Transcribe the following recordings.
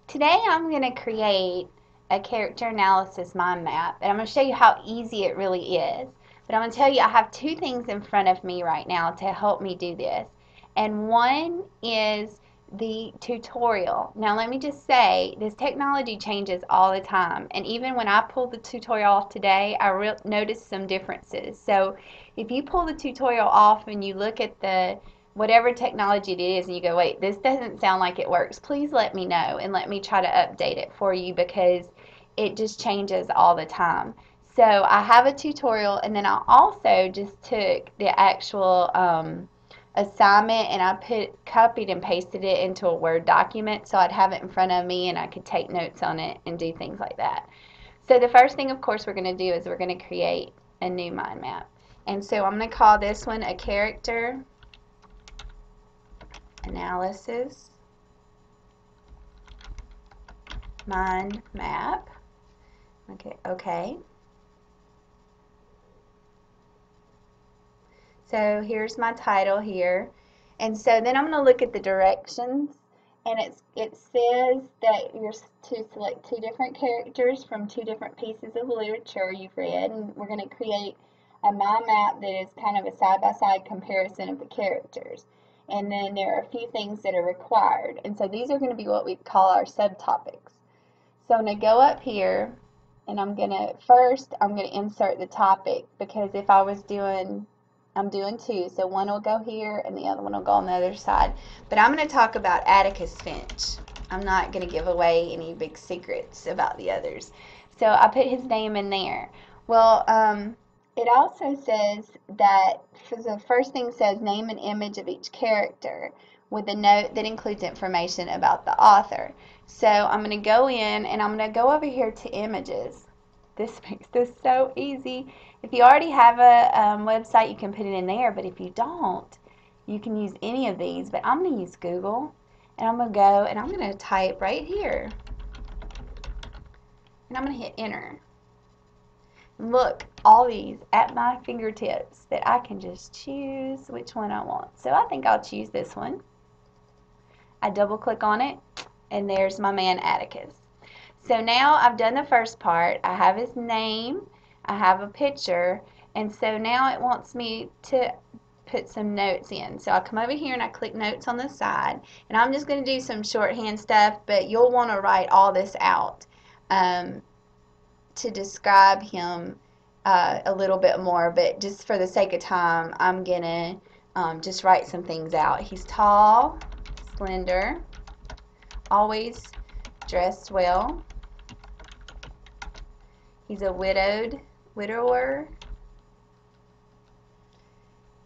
Today I'm going to create a character analysis mind map, and I'm going to show you how easy it really is. But I'm going to tell you I have two things in front of me right now to help me do this. And one is the tutorial. Now let me just say, this technology changes all the time. And even when I pulled the tutorial off today, I noticed some differences. So if you pull the tutorial off and you look at the whatever technology it is and you go, wait, this doesn't sound like it works, please let me know and let me try to update it for you because it just changes all the time. So I have a tutorial, and then I also just took the actual assignment and I copied and pasted it into a Word document so I'd have it in front of me and I could take notes on it and do things like that. So the first thing, of course, we're going to do is we're going to create a new mind map. And so I'm going to call this one a character analysis mind map. Okay. So here's my title here. And so then I'm going to look at the directions, and it says that you're to select two different characters from two different pieces of literature you've read, and we're going to create a mind map that is kind of a side-by-side comparison of the characters. And then there are a few things that are required. And so these are going to be what we call our subtopics. So I'm going to go up here, and I'm going to insert the topic, because if I was doing, I'm doing two, so one will go here and the other one will go on the other side. But I'm going to talk about Atticus Finch. I'm not going to give away any big secrets about the others. So I put his name in there. Well, it also says that for the first thing says name and image of each character with a note that includes information about the author. So I'm going to go in and I'm going to go over here to images. This makes this so easy. If you already have a website, you can put it in there, but if you don't, you can use any of these. But I'm going to use Google, and I'm going to go and I'm going to type right here, and I'm going to hit enter. Look, all these at my fingertips that I can just choose which one I want. So I think I'll choose this one. I double click on it, and there's my man Atticus. So now I've done the first part. I have his name, I have a picture, and so now it wants me to put some notes in. So I come over here and I click notes on the side, and I'm just going to do some shorthand stuff, but you'll want to write all this out to describe him a little bit more, but just for the sake of time, I'm going to just write some things out. He's tall, slender, always dressed well. He's a widower.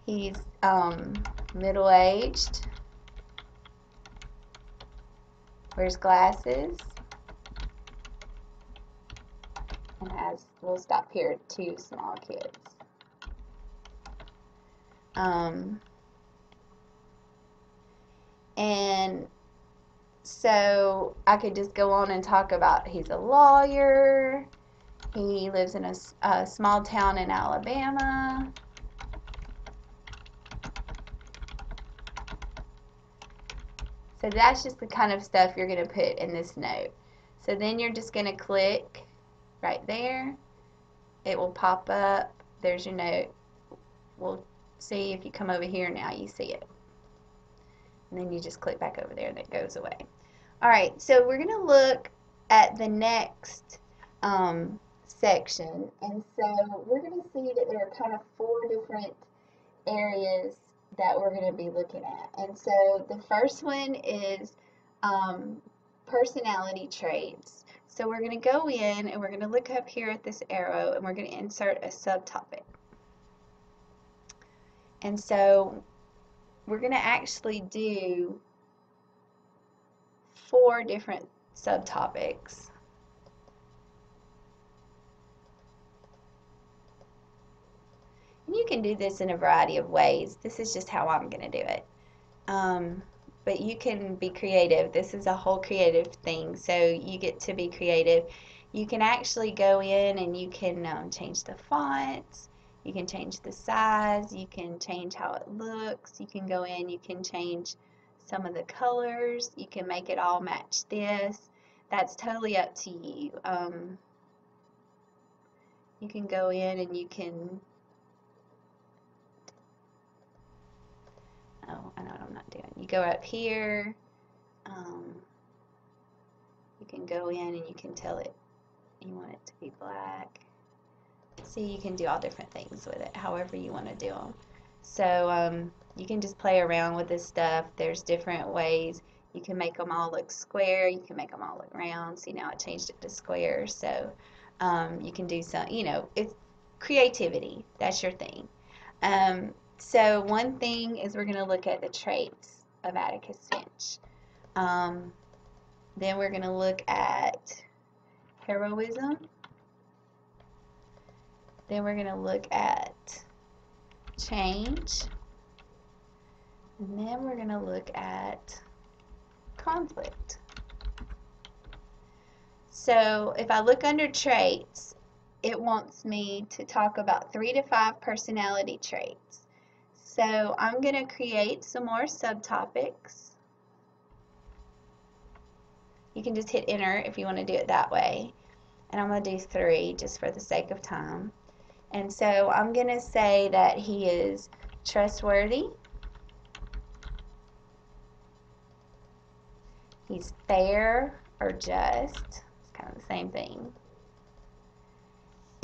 He's middle-aged. Wears glasses. And we'll stop here, 2 small kids. And so I could just go on and talk about he's a lawyer. He lives in a small town in Alabama. So that's just the kind of stuff you're going to put in this note. So then you're just going to click right there. It will pop up. There's your note. We'll see if you come over here now, you see it. And then you just click back over there and it goes away. Alright, so we're going to look at the next section. And so we're going to see that there are kind of 4 different areas that we're going to be looking at. And so the first one is personality traits. So we're going to go in and we're going to look up here at this arrow and we're going to insert a subtopic. And so we're going to actually do 4 different subtopics. And you can do this in a variety of ways. This is just how I'm going to do it. But you can be creative. This is a whole creative thing, so you get to be creative. You can actually go in and you can change the fonts. You can change the size. You can change how it looks. You can go in, you can change some of the colors. You can make it all match this. that's totally up to you. You can go in and you can, oh, I know what I'm not doing. You go up here, you can go in and you can tell it you want it to be black. See, you can do all different things with it, however you want to do them. So you can just play around with this stuff. There's different ways. You can make them all look square. You can make them all look round. See, now I changed it to square. So you can do some, you know, it's creativity. That's your thing. So one thing is we're going to look at the traits of Atticus Finch. Then we're going to look at heroism. Then we're going to look at change. And then we're going to look at conflict. So if I look under traits, it wants me to talk about 3 to 5 personality traits. So I'm going to create some more subtopics. You can just hit enter if you want to do it that way. And I'm going to do 3 just for the sake of time. And so I'm going to say that he is trustworthy. He's fair or just. It's kind of the same thing.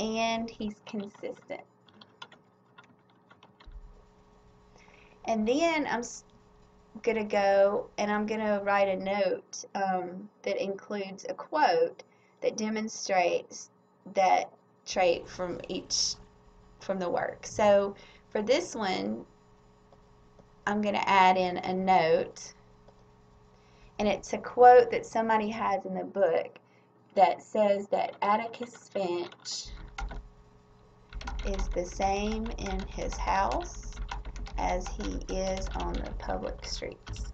And he's consistent. And then I'm going to go and I'm going to write a note that includes a quote that demonstrates that trait from the work. So for this one, I'm going to add in a note, and it's a quote that somebody has in the book that says that Atticus Finch is the same in his house as he is on the public streets.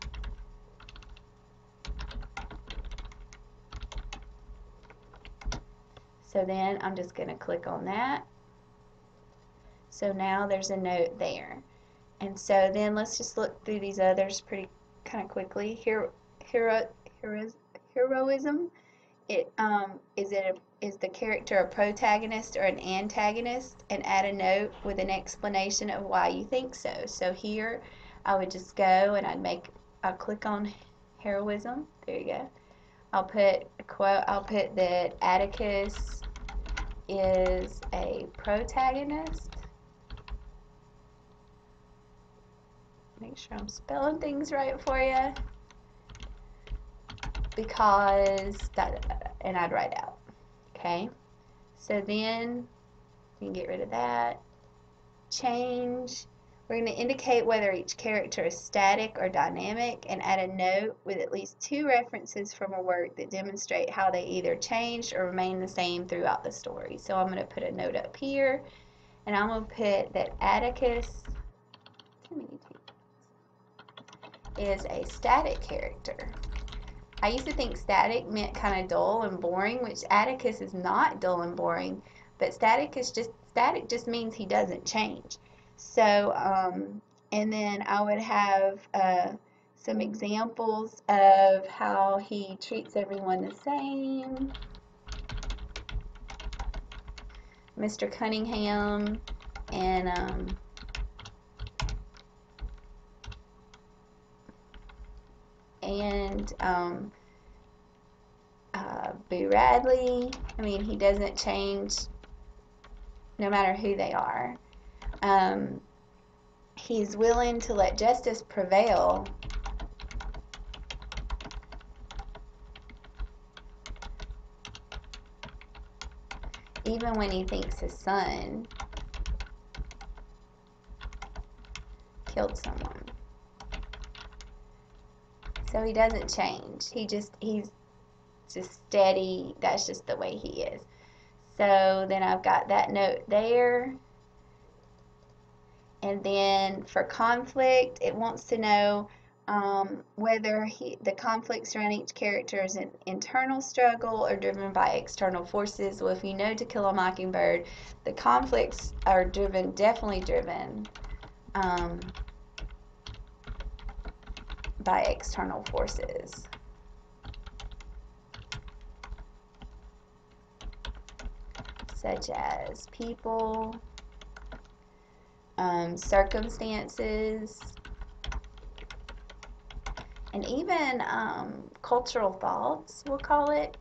So then I'm just going to click on that. So now there's a note there. And so then let's just look through these others pretty kind of quickly. Heroism. Is the character a protagonist or an antagonist? And add a note with an explanation of why you think so. So here I would just go and I'll click on heroism. There you go. I'll put a quote. I'll put that Atticus is a protagonist. Make sure I'm spelling things right for you. Because and I'd write out. Okay. So then you can get rid of that. Change. We're going to indicate whether each character is static or dynamic and add a note with at least 2 references from a work that demonstrate how they either changed or remain the same throughout the story. So I'm going to put a note up here, and I'm going to put that Atticus is a static character. I used to think static meant kind of dull and boring, which Atticus is not dull and boring, but static just means he doesn't change. So, and then I would have some examples of how he treats everyone the same. Mr. Cunningham and Boo Radley. I mean, he doesn't change no matter who they are. He's willing to let justice prevail even when he thinks his son killed someone. So he doesn't change. He's just steady. That's just the way he is. So then I've got that note there. And then for conflict, it wants to know whether the conflicts around each character is an internal struggle or driven by external forces. Well, if you know To Kill a Mockingbird, the conflicts are definitely driven by external forces. such as people, circumstances, and even cultural thoughts, we'll call it.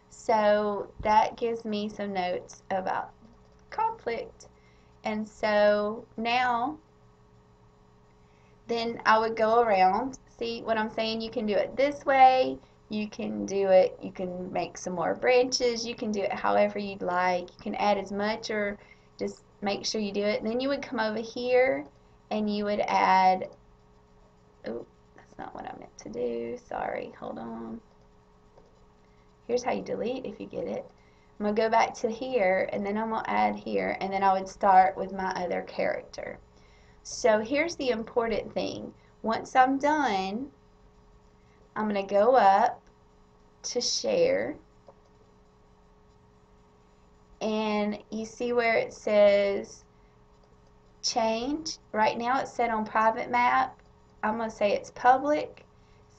So that gives me some notes about conflict. And so now, then I would go around. See what I'm saying? You can do it this way. You can do it, you can make some more branches. You can do it however you'd like. You can add as much or just make sure you do it. And then you would come over here and you would add, oh, that's not what I meant to do. Sorry, hold on. Here's how you delete if you get it. I'm going to go back to here, and then I'm going to add here, and then I would start with my other character. So here's the important thing. Once I'm done, I'm going to go up to share, and you see where it says change. Right now it's set on private map. I'm going to say it's public,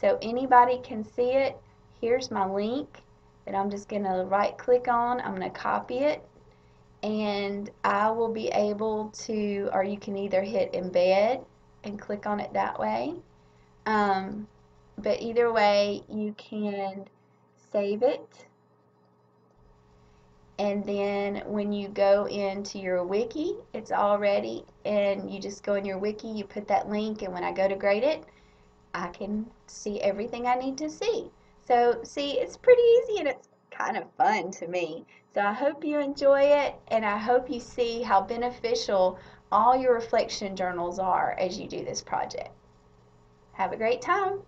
so anybody can see it. Here's my link that I'm just going to right click on. I'm going to copy it, and I will be able to, or you can either hit embed and click on it that way, but either way you can save it, and then when you go into your wiki, it's all ready, and you just go in your wiki, you put that link, and when I go to grade it, I can see everything I need to see. So see, it's pretty easy and it's kind of fun to me. So I hope you enjoy it, and I hope you see how beneficial all your reflection journals are as you do this project. Have a great time.